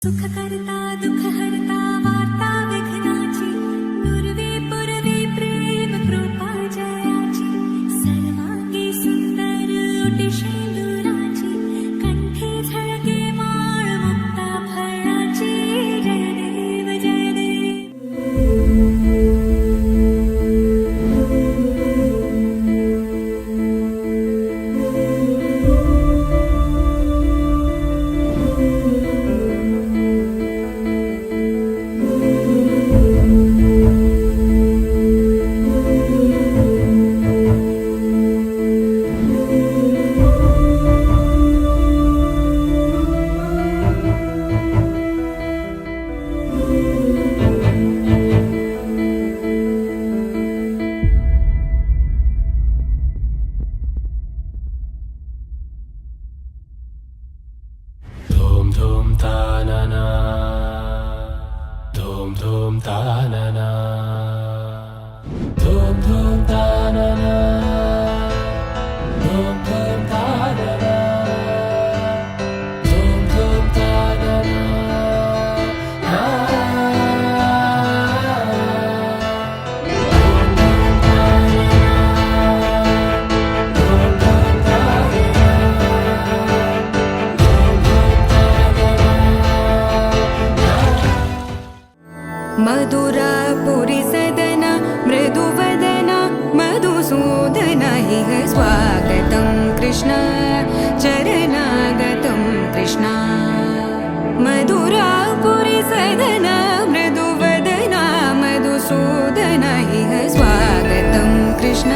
सुखकर्ता दुःखहर्ता वार्ता विघ्नाची नुरवी पुरवी प्रेम कृपा जयाची सर्वांगी सुंदर ओटी शेंदुराची कंठी झळके माळ मुक्ता फळाची जय देव जय देव धूम धूम तानना धूम धूम तानना धूम धूम तानना धूम धूम तानना धूम धूम तानना मधुरापुरी सदना मृदुवदना मधुसूदना इह स्वागतं कृष्ण चरणागतं कृष्ण मधुरापुरी सदना मृदुवदना मधुसूदना इह स्वागतं कृष्ण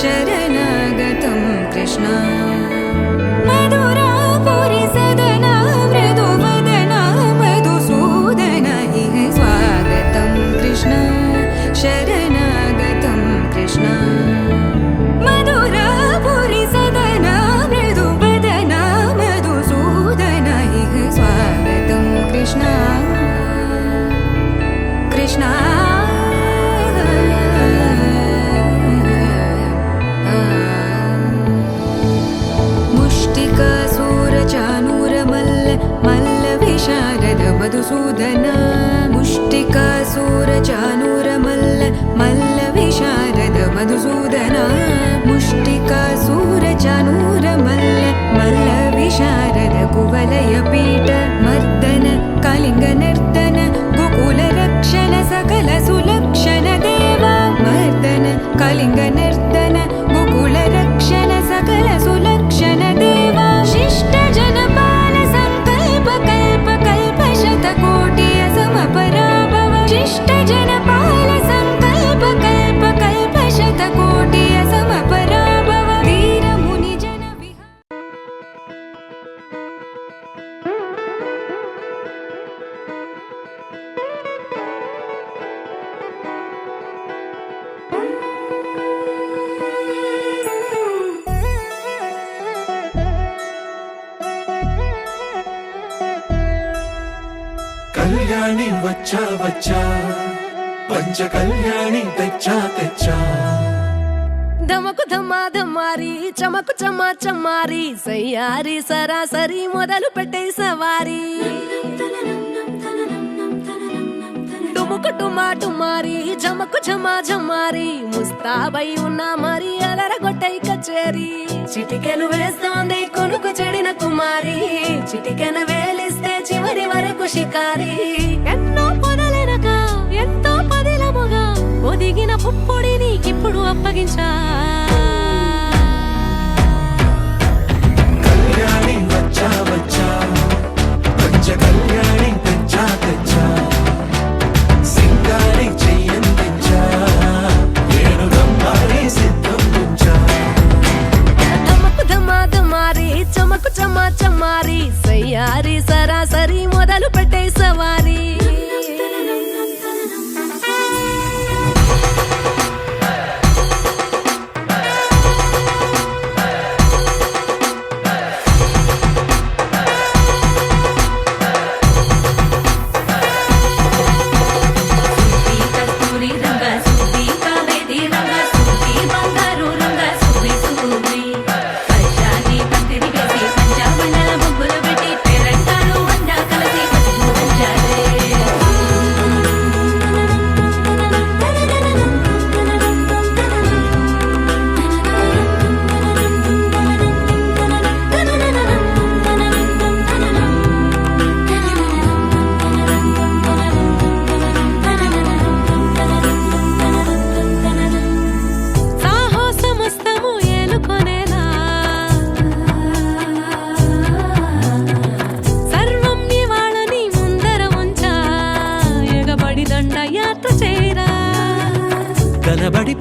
शरणागतं कृष्ण मधुरापुरी सदना मृदुवदना मधुसूदना इह स्वागतं कृष्ण शरणागतं कृष्ण मधुरापुरी सदना मृदुवदना मधुसूदना इह स्वागतं कृष्ण कृष्ण मुष्टिकासूरचानूरमल्ल मल्लविशारद मधुसूदना मुष्टिकासूरचानूरमल्ल मल्लविशारद मधुसूदना मुष्टिकासूरचानूरमल्ल मल्लविशारद कुवलयपीठ मर्दन कलिङ्गनर्तन गोकुलरक्षण सकल सुलक्षण देवा मर्दन कलिङ्गनर्तन गोकुलरक्षण सकल सुलक्षण देवा शिष्ट जनपाल संकल्प कल्प कल्प शतकोटि असमपराभव शिष्ट जनपाल संकल्प कल्प कल्प शतकोटि असमपराभव वीर मुनि जन కళ్యాణి వచ్చా వచ్చా పంచ కళ్యాణి తెచ్చా తెచ్చా ధమకు ధమా ధమారి చమకు చమా చమారి సయ్యారి సరాసరి మొదలు పెట్టే సవారి డుముకు టుమా టుమారి జమకు ఝమా ఝమారి ముస్తాబై ఉన్నా మరి అదరగొట్టై కచేరి చిటికెను వేస్తోంది కొనుకు చెడిన కుమారి చిటికెను వేలిస్తే చివరి వరకు షికారి ఎన్నో పొదలెనక ఎంతో పదిలముగా ఒదిగిన పుప్పొడి నీకిప్పుడు అప్పగించా కళ్యాణి వచ్చా వచ్చా పంచ కళ్యాణి తెచ్చా తెచ్చా సింగారి చెయ్యందించా నేను రమ్మారి సిద్ధం ఉంచా ధమకు ధమా ధమారి చమకు చమా చమారి సయ్యారి సరాసరి మొదలు పెట్టే సవారి పంచాని పందిరి వేసి పంచామండల ముగ్గులు పెట్టి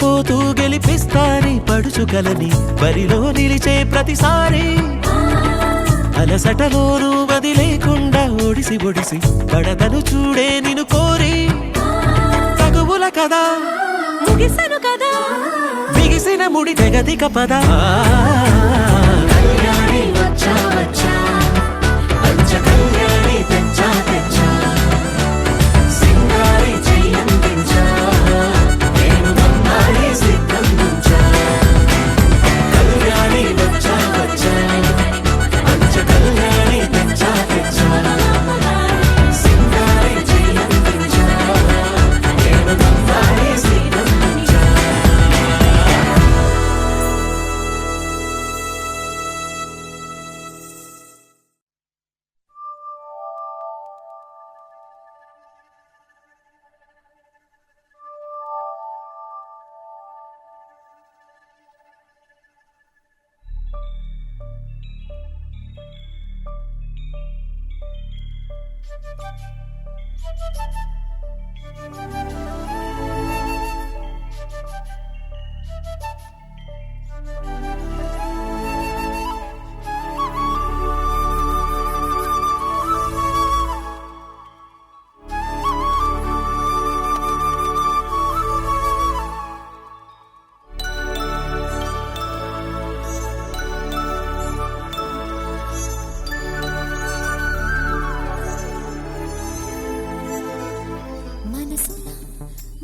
ఓడిపోతూ గెలిపిస్తాని పడుచుకలని బరిలో నిలిచే ప్రతిసారి అలసటలోనూ వదిలేకుండా ఒడిసి ఒడిసి పడతను చూడే నిన్ను కోరి తగువుల కదా ముగిసను కదా బిగిసిన ముడి తెగదిక పద కళ్యాణి వచ్చా వచ్చా పంచ కళ్యాణి తెచ్చా తెచ్చా సింగారి చెయ్యందించా నేను నమ్మాలి సిద్ధందించా కళ్యాణి వచ్చా వచ్చా పంచ కళ్యాణి తెచ్చా తెచ్చా సింగారి చెయ్యందించా నేను నమ్మాలి సిద్ధందించా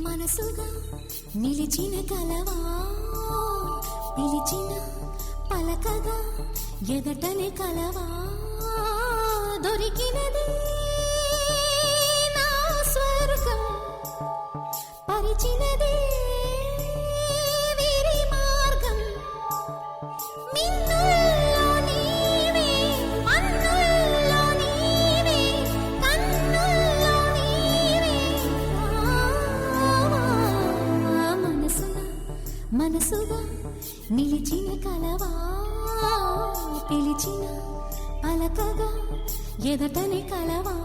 మనసుగా నిలిచిన కలవా పిలిచిన పలకగా ఎదటనే కలవా దొరికినది నా స్వర్గం పరిచినది వీరి మార్గం మిన్నుల్లో నీవే మన్నుల్లో నీవే కన్నుల్లో నీవే మనసుగా నిలిచిన కలవా పిలిచిన పలకగా ఎదటని కలవా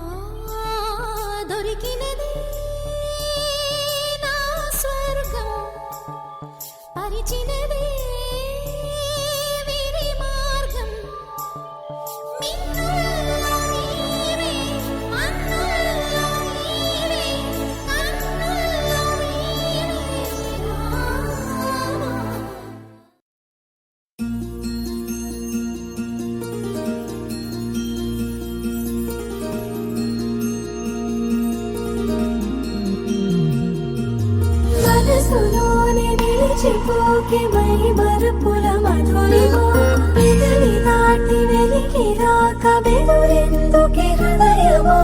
దొరికినది నా స్వర్గం పరిచినది వీరి మార్గం మిన్నుల్లో నీవే మన్నుల్లో నీవే కన్నుల్లో మనసులోనే నిలిచిపోకే మై మరుపుల మధురిమో పెదవి దాటి వెలికి రాక బెదురెందుకే హృదయమో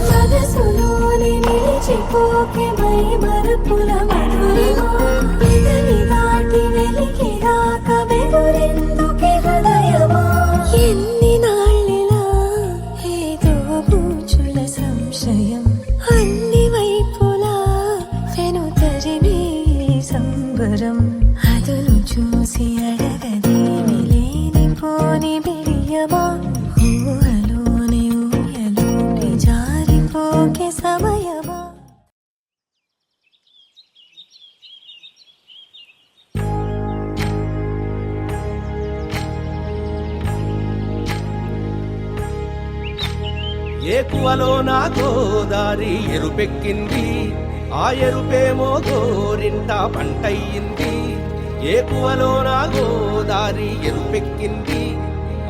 మనసులోనే నిలిచిపోకే మై మరుపుల మధురిమో పెదవి దాటి వెలికి రాక బెదురెందుకే హృదయమో ఎన్ని నాళ్ళిలా ఏదో బూచుల సంశయం అన్ని వైపులా వెను తరిమే సంబరం అదును చూసి అడగదేమి లేనిపోని బిడియమా ఊహలోని ఊయలోని జారిపోకే సమయమా ఏకువలో నా గోదారి ఎరుపెక్కింది ఆ ఎరుపేమో గోరింట పంటయ్యింది ఏకువలో నా గోదారి ఎరుపెక్కింది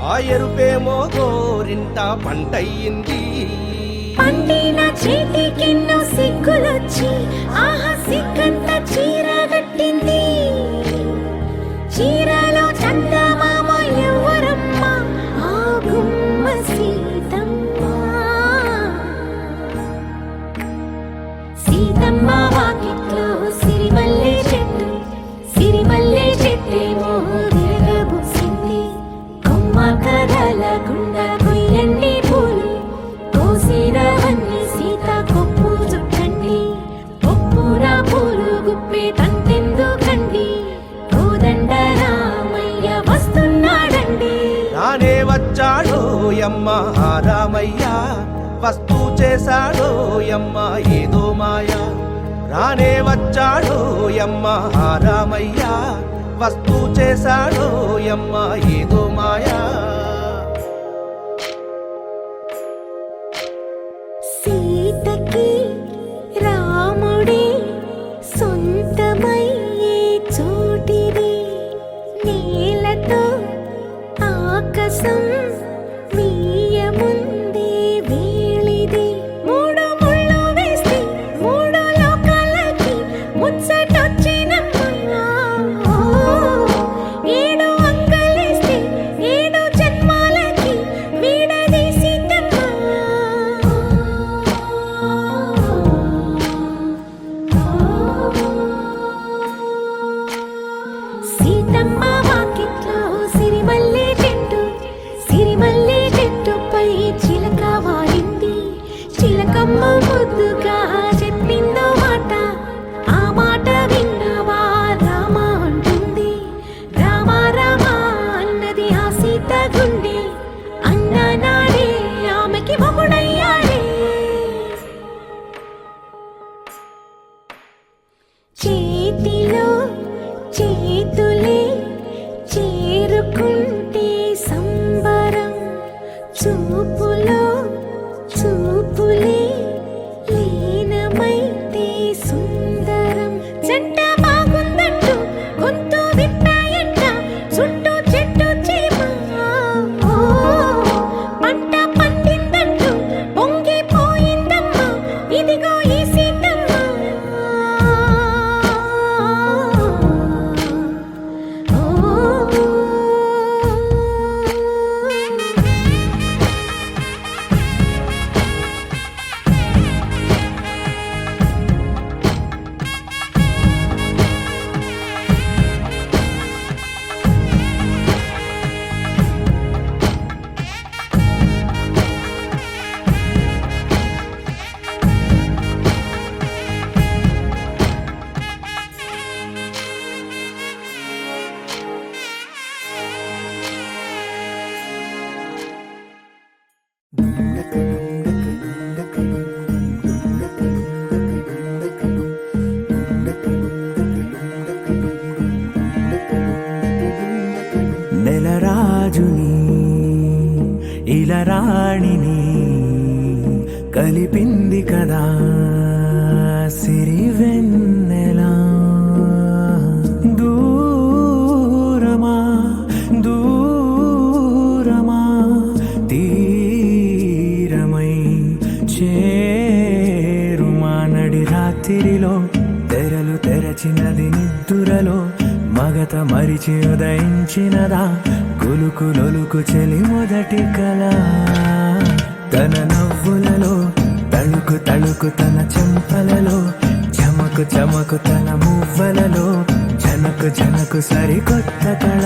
ఆ ఎరుపేమో గోరింట పంటయ్యింది పండిన చేతికెన్నో సిగ్గులొచ్చి ఆహా సిగ్గంత చీర కట్టింది చీరలో చందమామ ఎవరమ్మ ఆ గుమ్మ సీతమ్మ సీతమ్మ వాకిట్లో సిరిమల్లె చెట్టేమో విరగబూసింది కొమ్మ కదలకుండా కొయ్యండి పూలు కోసినవన్నీ సీత కొప్పు చుట్టండి కొప్పున పూలు గుప్పే తంతెందుకండి కోదండ రామయ్య వస్తున్నాడండి నానే వచ్చాడో యమ్మ ఆ రామయ్య వస్తూ చేశాడో యమ్మ ఏదో మాయ రానే వచ్చాడో యమ్మ రామయ్య, వస్తూ చేశాడో యమ్మ ఏదో మాయా. సీతకి రాముడే సొంతమయ్యే చోటిది, నేలతో ఆకాశం వీయముందే వేళిది. మూడు ముళ్ళు వేస్తే మూడు లోకాలకి ముచ్చటొచ్చినమ్మా. ఏడు అంగలేస్తే ఏడు జన్మాలకి వీడదీసితమ్మా. సీతమ్మ వాకిట్లో సిరిమల్లె చెట్టు, సిరిమల్లె చెట్టుపై చిలక వాలింది. చిలకమ్మ ముద్దుగా చెప్పిందో మాట, ఆ మాట విన్నవా రామ అంటుంది. రామ రామ అన్నది ఆ సీత గుండె, అన్న నాడే ఆమెకి మొగుడయ్యాడే. చేతిలో చేతులే చేరుకుంటే సంబరం, చూపులో చూపులే లీనమైతే సుందరం. జంట బాగుందంటూ గొంతు విప్పాయంట చుట్టూ చెట్టు చీమ. పంట పండిందంటూ పొంగిపోయిందమ్మా ఇదిగో ఈ సీతమ్మ. నెలరాజుని ఇలరాణిని కలిపింది కదా సిరివెన్నెలా. దూరమా దూరమా తీరమై చేరుమా. నడి రాత్రిలో తెరలు తెరచినది నిద్దురలో, మగత మరిచి ఉదయించినదా కులుకు లొలుకు చెలి మొదటి కళ. తన నవ్వులలో తళుకు తళుకు తన చెంపలలో, చమకు చమకు తన మువ్వలలో, జనకు జనకు సరికొత్త కళ.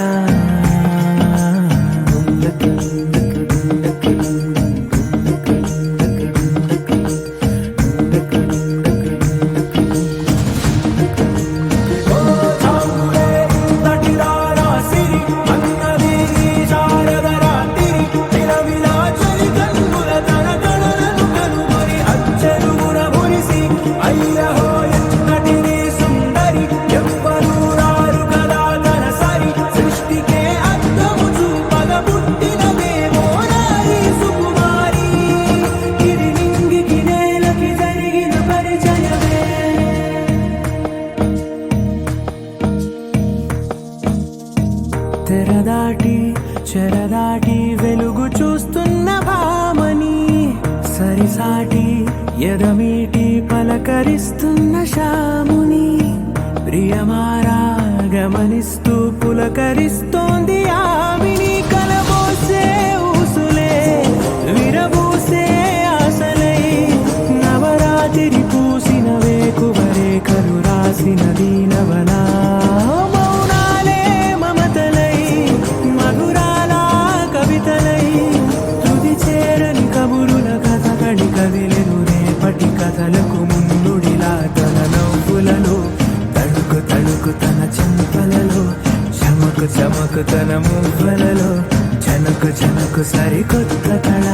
తెరదాటి చెరదాటి వెలుగు చూస్తున్న భామని, సరిసాటి ఎదమీటి పలకరిస్తున్న శాముని. ప్రియమారా గమనిస్తూ పులకరిస్తోంది ఆవిని. కలబోసే ఊసులే విరబూసే ఆశలై, నవరాత్రి పూసిన వేకువరే కలు రాసిన దీనవనా. మౌనాలే మమతలై మధురాల కవితలై, తుది చేరని కబురుల కథ కడి కదిలెను రేపటి కథలకు ముందుడిలా. తన నవ్వులలో తడుకు తడుకు తన చెంపలలో, చమకు చమకు తన మువ్వలలో, జనకు జనకు సరికొత్త కళ.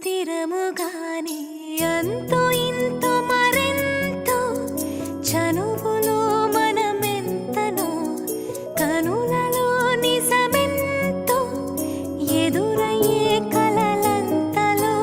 స్థిరముగానే అంతో ఇంతో మరెంతో చనువులో మనమెంతనో కనులలో నిజమెంతో ఎదురయ్యే కలలంతలో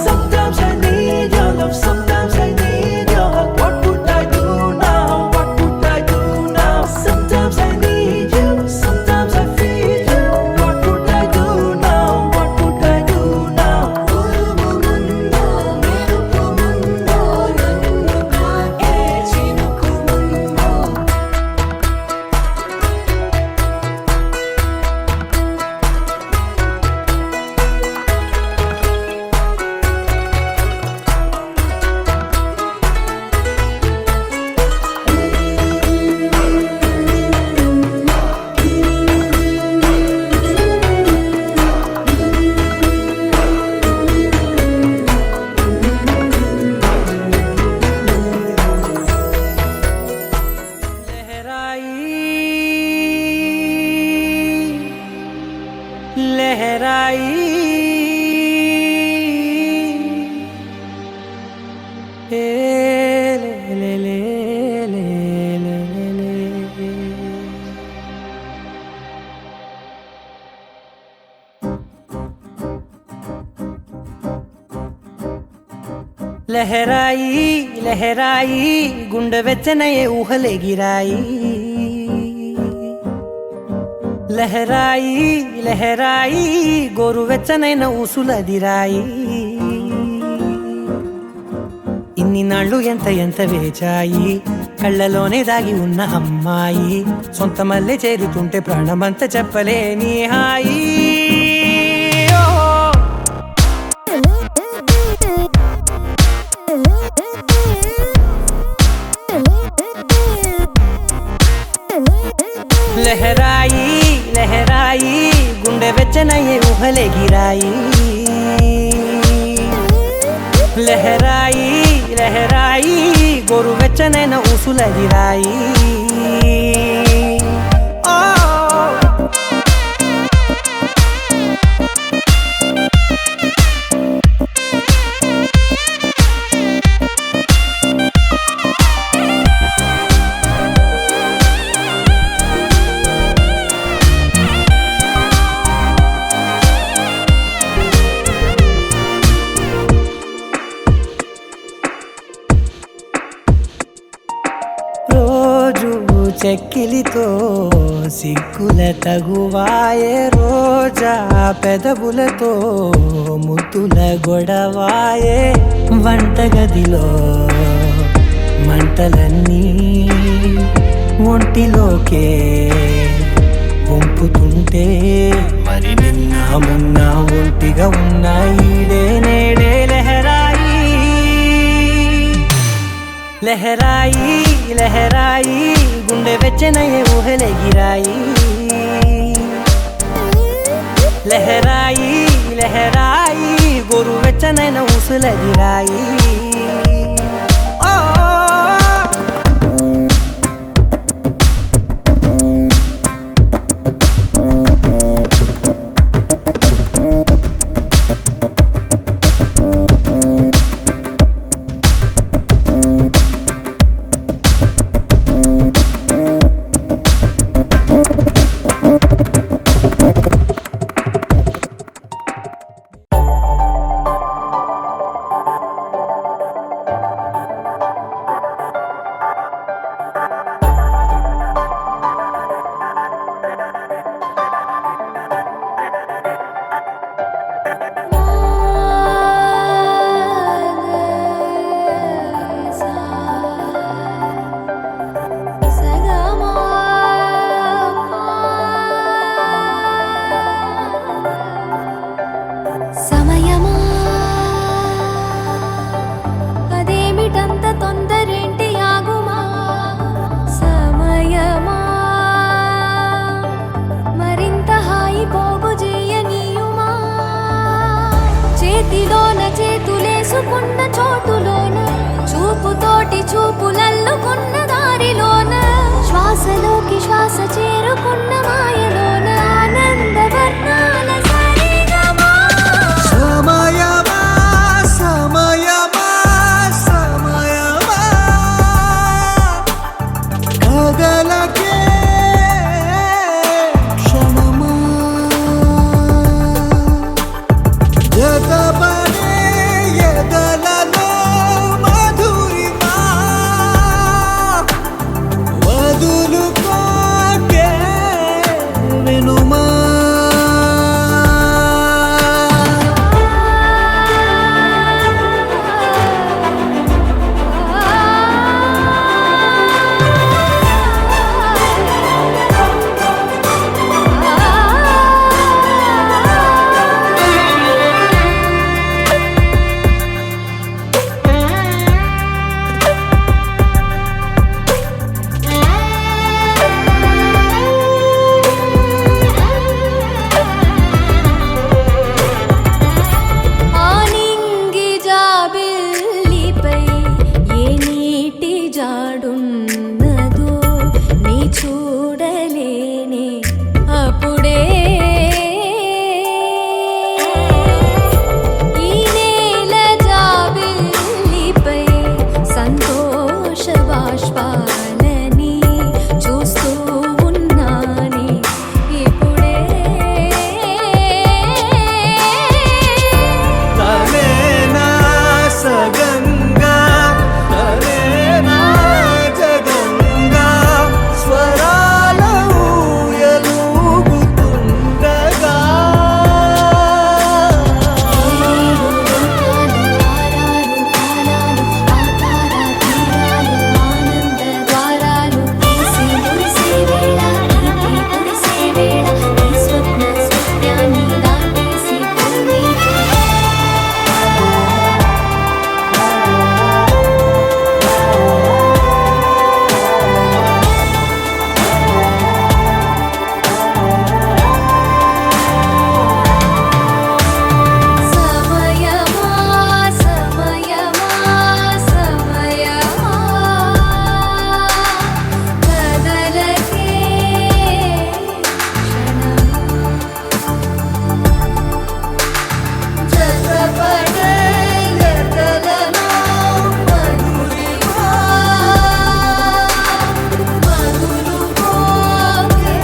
Sometimes I need your love, sometimes I need your hug. What would I do now? What would I do now? Sometimes I need you, sometimes I feel you. What would I do now? What would I do now? लहराई ए ले ले ले ले ले ले लहराई लहराई गुंड వెచ్చనయే ఊహలే గిరాయి లహరాయి లహరాయి గోరువెచ్చనైన ఊసులదిరాయి ఇన్ని నాళ్ళు ఎంత ఎంత వేచాయి కళ్ళలోనే దాగి ఉన్న అమ్మాయి సొంత మల్లె చేరుతుంటే ప్రాణమంత చెప్పలేని హాయి ఓ లహరాయి లహరాయి గుండె వెచ్చనయ్యే ఊహలే గిరాయి లహరాయి లహరాయి గోరు వెచ్చనైన ఊసులదిరాయి ఓ రోజు చెక్కిలితో సిగ్గుల తగువాయే రోజా పెదవులతో ముద్దుల గొడవాయే వంటగదిలో మంటలన్నీ ఒంటిలోకే వంపుతుంటే మరి నిన్న మొన్న ఒంటిగా ఉన్న ఈడే నేడే లహరాయి లహరాయి లహరాయి గుండె వెచ్చనయ్యే ఊహలే గిరాయి లహరాయి లహరాయి గోరు వెచ్చనైన ఊసులదిరాయి చేతిలోన చేతులేసుకున్న చోటులోన చూపుతోటి చూపులల్లుకున్న దారిలోన శ్వాసలోకి శ్వాస చేరుకున్న మాయలోన ఆనందవర్ణాల సరిగమా సమయమా సమయమా సమయమా కదలకే క్షణమా జతపడే ఎదలలో మధురిమా వదులుకోకే వినుమా ఆనింగి జాబిల్లిపై ఏ నీటి జాడున్నదో నీ చూడలేనే అప్పుడే ఈ నేల జాబిల్లిపై సంతోష బాష్పాలని చూస్తూ ఉన్నానే ఇప్పుడే తనేనా సగంగా తనేనా జగంగా స్వరాల ఊయలూగుతుండగా సమయమా సమయమా సమయమా కదలకే జతపడే ఎదలలో మధురిమా వదులుకోకే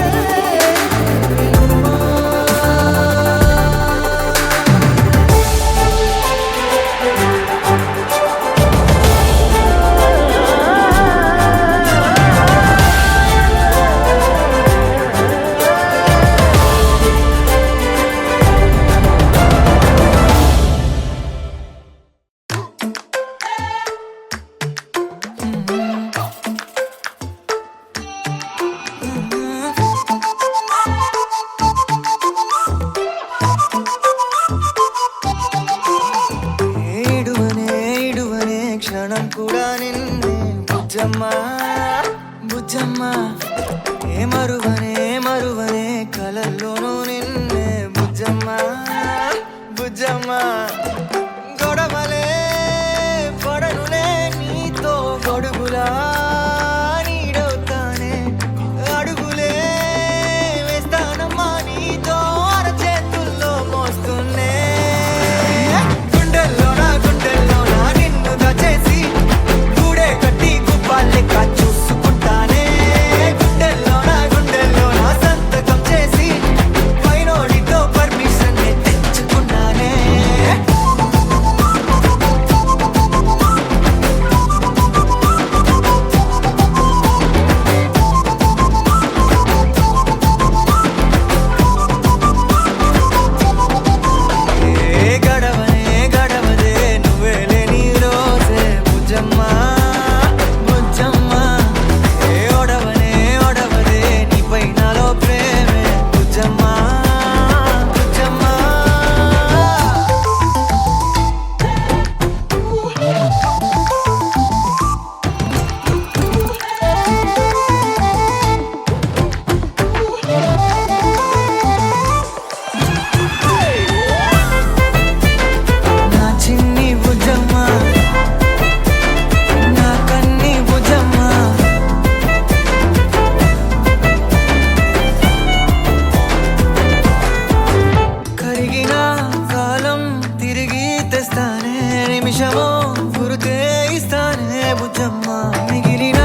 ఏడువనే క్షణం కూడా నిన్నే బుజ్జమ్మా బుజ్జమ్మా ఏ మరువనే కలల్లోనూ నిన్నే బుజ్జమ్మా బుజ్జమ్మా గొడవలే పడనులే నీతో గొడుగులా నీడవుతానే అడుగులే వేస్తానమ్మా నీతో అరచేతుల్లో మోస్తున్నే గుండెల్లోనా నిన్ను దచేసి గూడే కట్టి గుప్పాలెక్క చూసుకుంటానే గుండెల్లోనా సంతకం నిమిషమో గురుతే ఇస్తానే బుజ్జమ్మ మిగిలిన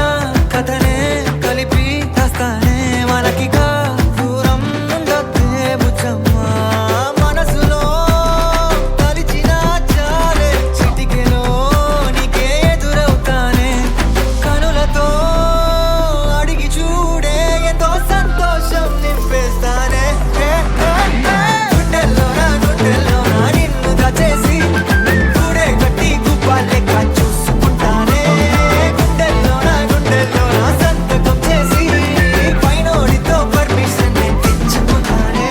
కథనే కలిపి రాస్తానే మనకిగా దూరం ఉండొద్దే బుజ్జమ్మ మనసులో తలిచిన చాలే చిటికెలో నీకే ఎదురవుతానే కనులతో అడిగి చూడే ఎంతో సంతోషం నింపేస్తానే గుండెల్లోనా నిన్ను దాచేసి చూడే గట్టి గుప్ప లెక్క చూసుకుంటానే గుండెల్లోనా సంతకం చేసి పైనోడితో పర్మిషన్ నేను తెచ్చుకుంటానే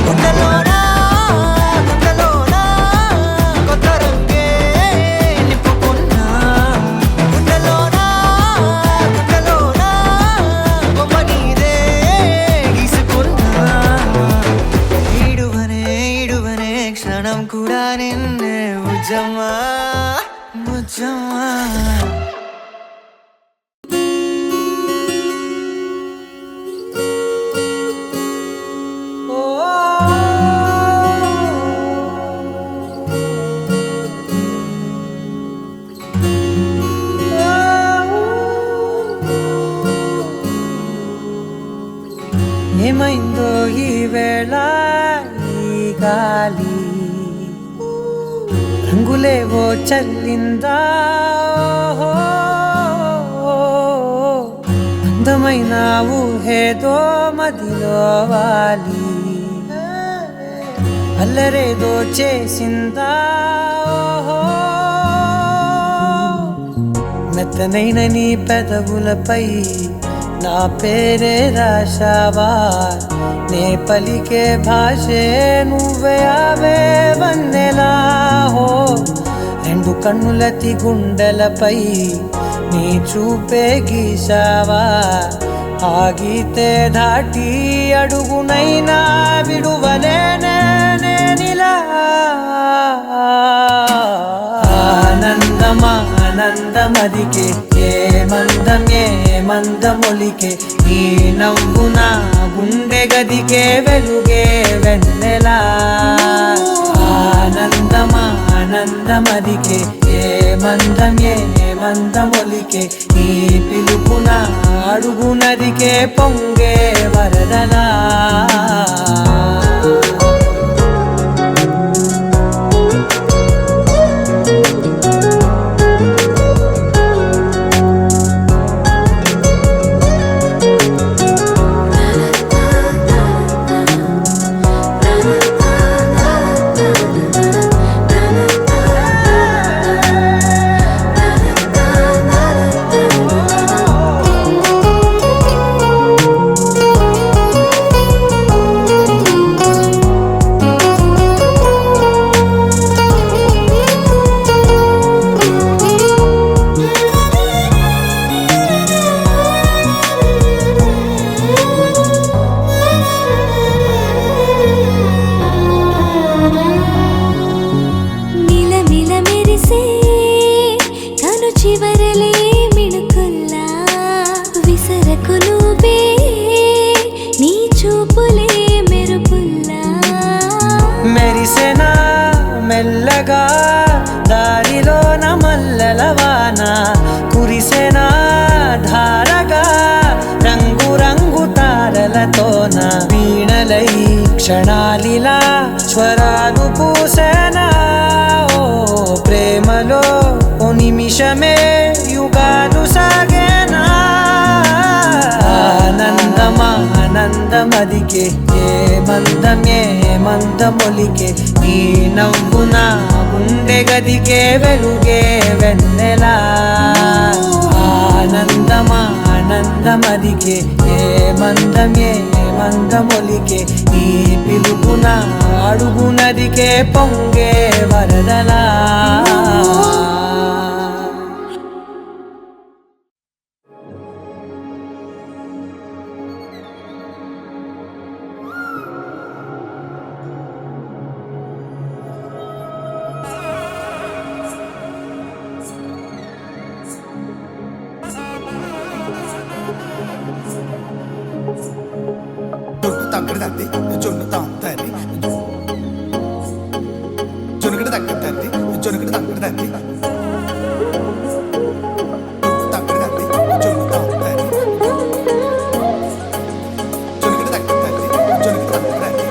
గుండెల్లోనా కొత్త రంగే నింపుకున్నా గుండెల్లోనా బొమ్మ నీదే గీసుకున్నా ఈడువనే క్షణం కూడా నిన్నే బుజ్జమ్మా ఏమైందో ఈ వేళ ఈ గాలి రంగులేవో చల్లిందా అందమైన ఊహేదో మదిలో వాలి అల్లరేదో చేసిందా మెత్తనైన నీ పెదవులపై నా పేరే రాశావా నే పలికే భాషే నువ్వే ఆవే వన్నెలా హో రెండు కన్నులతి గుండెలపై నీ చూపే గీశావా ఆగితే దాటి అడుగునైనా విడువలేనే నేనిలా ఆనందమదికే ఏ మందమొలికే నీ నవ్వు నా గుండె గదికే వెలుగే వెన్నెలా ఆనందమదికే ఏ మందమొలికే నీ పిలుపున అడుగునదికే పొంగే వరదలా మెల్లగా దారిలోన మల్లెలవాన కురిసెనా ధారగా రంగు రంగు తారలతోన వీణలై క్షణాలిలా స్వరాలు పూసెనా ఓ ప్రేమలో ఓ నిమిషమే యుగాలు సాగేనా ఆనందమదికే ఏ మందమొలికే నీ నవ్వు నా గుండె గదికే వెలుగే వెన్నెలా ఆనందమదికే ఏ మందమొలికే నీ పిలుపున అడుగునదికే పొంగే వరదలా తద్ది జొన్ను తాంతది జొనుకుడు తగ్గ తద్ది జొనుకుడు తగ్గ తద్ది తగ్గ తద్ది జొన్ను తాంతది జొనుకుడు తగ్గ తద్ది జొనుకుడు తగ్గ తద్ది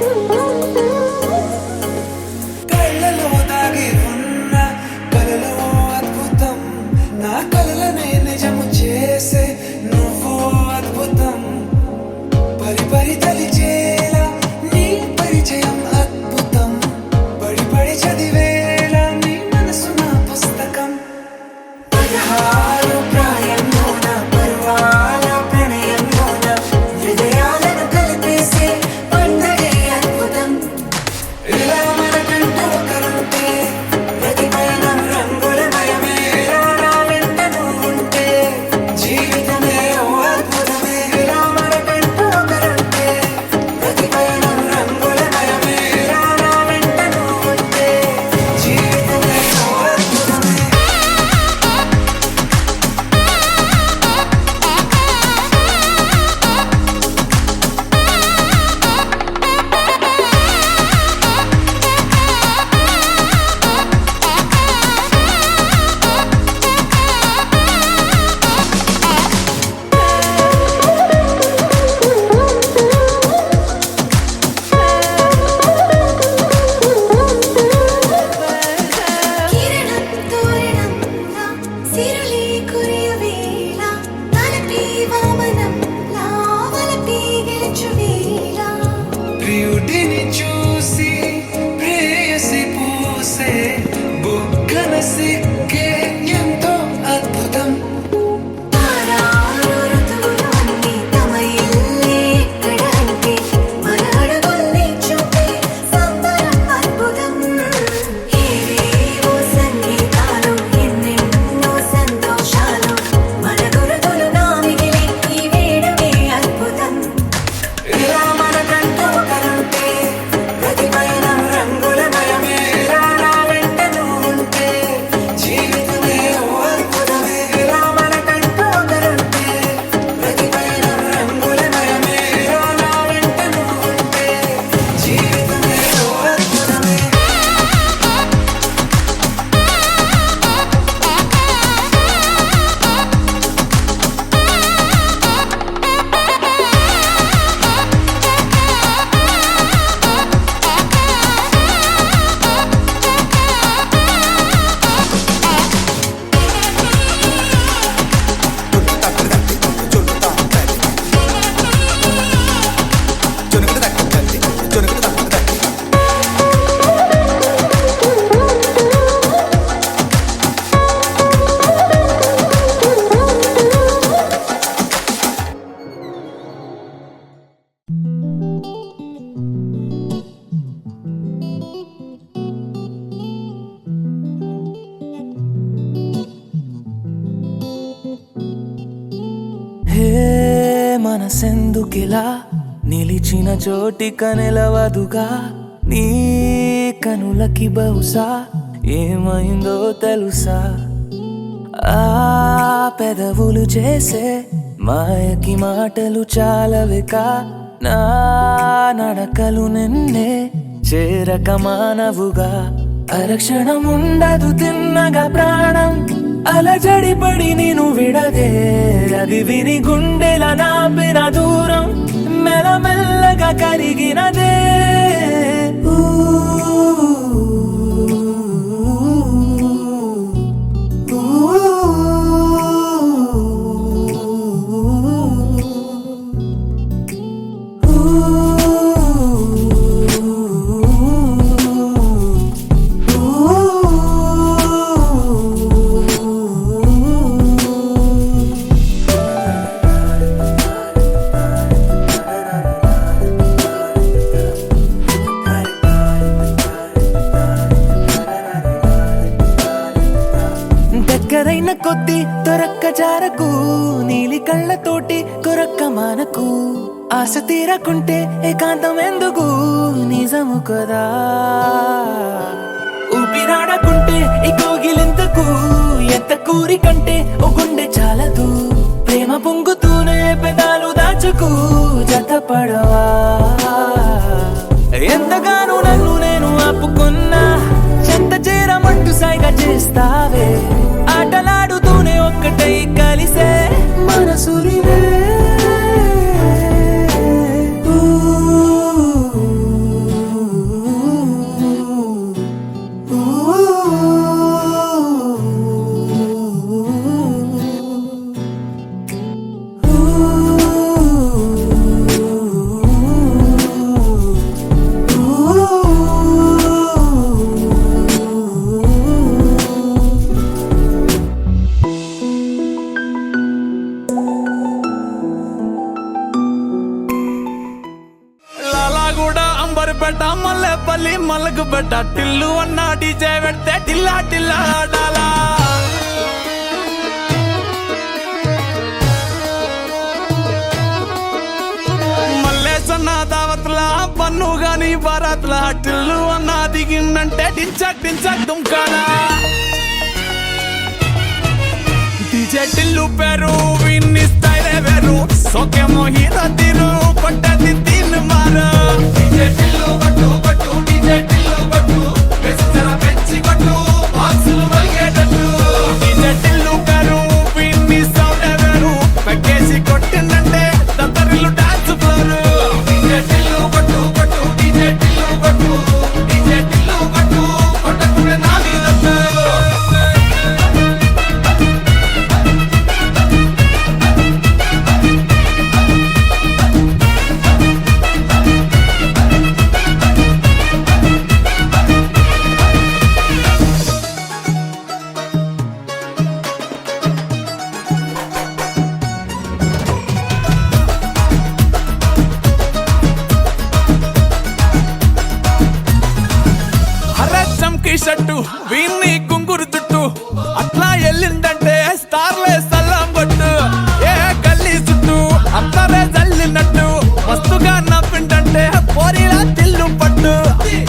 కళ్ళలో దాగి ఉన్న కలలో అద్భుతం నా కలలనే నిజము చేసే నువ్వు అద్భుతం పరి పరి తలిచేలా నీ పరిచయం అద్భుతం పడి పడి చదివేలా నీ మనసు నా పుస్తకం 16 ప్రాయంలోన పర్వాల ప్రణయంలోన హృదయాలను కలిపేసే పండగే అద్భుతం ఇలా మనకంటూ ఒకరుంటే ప్రతిపైన రంగులమయమే ఇలా నా వెంట నువ్వుంటే జీవితమే ఓ అద్భుతమే ఇలా మనకంటూ ఒకరుంటే ప్రతిపైన రంగులమయమే ఇలా నా వెంట నువ్వుంటే జీవితమే ఓ అద్భుతమే కిరణం తోరణంలా సిరులే కురియవేళ తలపి వామనంలా వలపి గెలుచువేళ ప్రియుడిని చూసి ప్రేయసి పూసే బుగ్గన సిగ్గే ఎంతో అద్భుతం తారారు ఋతువులు అన్నీ తమ ఇల్లే ఎక్కడ అంటే మన అడుగుల్ని చూపే సంబరం అద్భుతం ఏవేవో సంగీతాలు ఎన్నెన్నో సంతోషాలు మన గురుతులుగా మిగిలే ఈ వేడుకే అద్భుతం ఇలా మనకంటూ ఒకరుంటే ప్రతిపైన రంగులమయమే ఇలా నా వెంట నువ్వుంటే జీవితమే ఓ అద్భుతమే ఇలా మనకంటూ ఒకరుంటే ప్రతిపైన రంగులమయమే ఇలా నా వెంట నువ్వుంటే జీవితమే ఓ అద్భుతమే జొన్ను తగ్గ తద్ది జొన్ను తాంతది జొనుకుడు తగ్గ తద్ది జొనుకుడు తగ్గ తద్ది హే మనసెందుకిలా నిలిచిన చోటిక నిలవదుగా నీ కనులకి బహుశా ఏమైందో తెలుసా ఆ పెదవులు చేసే మాయకి మాటలు చాలవిక నా నడకలు నిన్నే చేరక మానవుగా అరక్షణం ఉండదు తిన్నగా ప్రాణం అలజడి పడి నేను విడదే అది విని గుండెల నాపిన దూరం మెల్లమెల్లగా కరిగినదే దగ్గరైన కొద్ది దొరక్క జారకు నీలి కళ్ళతోటి కొరక్క మానకు ఆశ తీరకుంటే ఏకాంతం ఎందుకు నిజము కదా ఊపిరాడకుంటే ఈ కోగిలింతకు ఎంత కూరికంటే ఓ గుండె చాలదు ప్రేమ పొంగుతూనే పెదాలు దాచుకు జత పడవా చేస్తావే ఆటలాడుతూనే ఒక్కటై కలిసే మనసులివే లాలాగూడ అంబర్పేట మల్లెపల్లి మలకపేట టిల్లు అన్న డీజే పెడితే టిల్లా టిల్లా ఆడాలా మల్లేసన్న దావత్ల పన్ను గాని బారాత్ల టిల్లు అన్న దిగిందంటే టించక్ టించక్ దుంకాలా డీజే టిల్లు పేరు విన్ని స్టైలే వేరు సోకేమో హీరో తీరు కొట్టది తీన్ మారు డీజే టిల్లు కొట్టు కొట్టు డీజే టిల్లు కొట్టు పెంచరా పెంచి కొట్టు బాక్సులు మలిగేటట్టు డీజే టిల్లు పేరు విన్ని సౌండే వేరు పెక్కేసి కొట్టిందంటే దత్తరిల్లు డాన్స్ ఫ్లోరు డీజే టిల్లు కొట్టు కొట్టు డీజే టిల్లు కొట్టు డీజే టిల్లు కొట్టు కొట్టకునే నాది దత్తు చంకీ షట్టు వీన్ని కుంగురు చుట్టూ అట్లా వెళ్ళిందంటే స్టార్లే సల్లం కొట్టు ఏ గల్లీ చుట్టూ అంతరే జల్లినట్టు మస్తుగా నవ్విందంటే పోరిలా తిల్లు పట్టు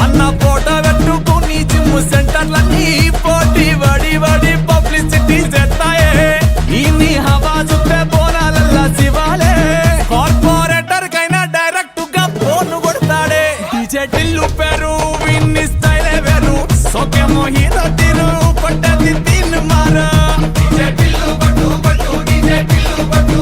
అన్న ఫోటో పెట్టుకుని జిమ్ సెంటర్లన్నీ పోటీ వడి వడి పబ్లిసిటీ చేస్తాయే ఈ నీ హవా చుట్టే బోనాలల్లా శివాలే కార్పొరేటర్ కైనా డైరెక్ట్ గా ఫోన్ కొడతాడే డీజే టిల్లు పేరు విన్ని స్టైలే వేరు సోకేమో హీరో తీరు కొట్టది తీన్ మారు డీజే టిల్లు కొట్టు కొట్టు డీజే టిల్లు కొట్టు